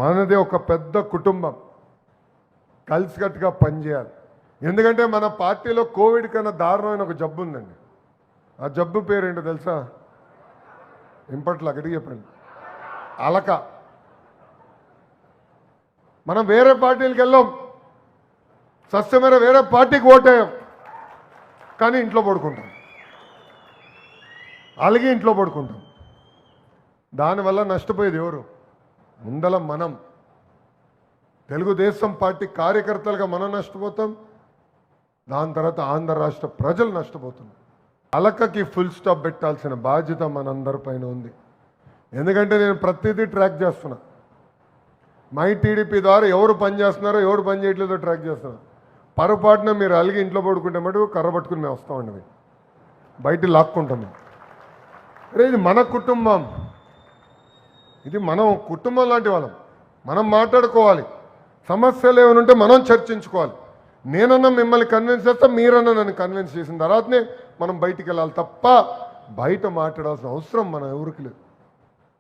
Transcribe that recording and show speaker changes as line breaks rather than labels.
మనది ఒక పెద్ద కుటుంబం, కలిసికట్టుగా పనిచేయాలి. ఎందుకంటే మన పార్టీలో కోవిడ్ కన్నా దారుణమైన ఒక జబ్బు ఉందండి. ఆ జబ్బు పేరేంటో తెలుసా? ఇంపట్ల గట్టిగా చెప్పండి. అలక. మనం వేరే పార్టీలకు వెళ్ళాం, సస్యమైన వేరే పార్టీకి ఓటేయం, కానీ ఇంట్లో పడుకుంటాం, అలాగే ఇంట్లో పడుకుంటాం. దానివల్ల నష్టపోయేది ఎవరు? ముందల మనం తెలుగుదేశం పార్టీ కార్యకర్తలుగా మనం నష్టపోతాం, దాని తర్వాత ఆంధ్ర రాష్ట్ర ప్రజలు నష్టపోతున్నారు. అలకకి ఫుల్ స్టాప్ పెట్టాల్సిన బాధ్యత మనందరిపైన ఉంది. ఎందుకంటే నేను ప్రతిదీ ట్రాక్ చేస్తున్నా. మై టీడీపీ ద్వారా ఎవరు పని చేస్తున్నారో ఎవరు పని చేయట్లేదో ట్రాక్ చేస్తున్నా. పొరపాటున మీరు అలిగి ఇంట్లో పడుకుంటే మటుకు కర్ర పట్టుకుని మేము వస్తామండి, బయట లాక్కుంటాం. అరే ఇది మన కుటుంబం, ఇది మనం కుటుంబం లాంటి వాళ్ళం. మనం మాట్లాడుకోవాలి, సమస్యలు ఏమైనా ఉంటే మనం చర్చించుకోవాలి. నేనన్నా మిమ్మల్ని కన్విన్స్ చేస్తా, మీరన్నా నన్ను కన్విన్స్ చేసిన తర్వాతనే మనం బయటికి వెళ్ళాలి తప్ప బయట మాట్లాడాల్సిన అవసరం మనం ఎవరికి లేదు.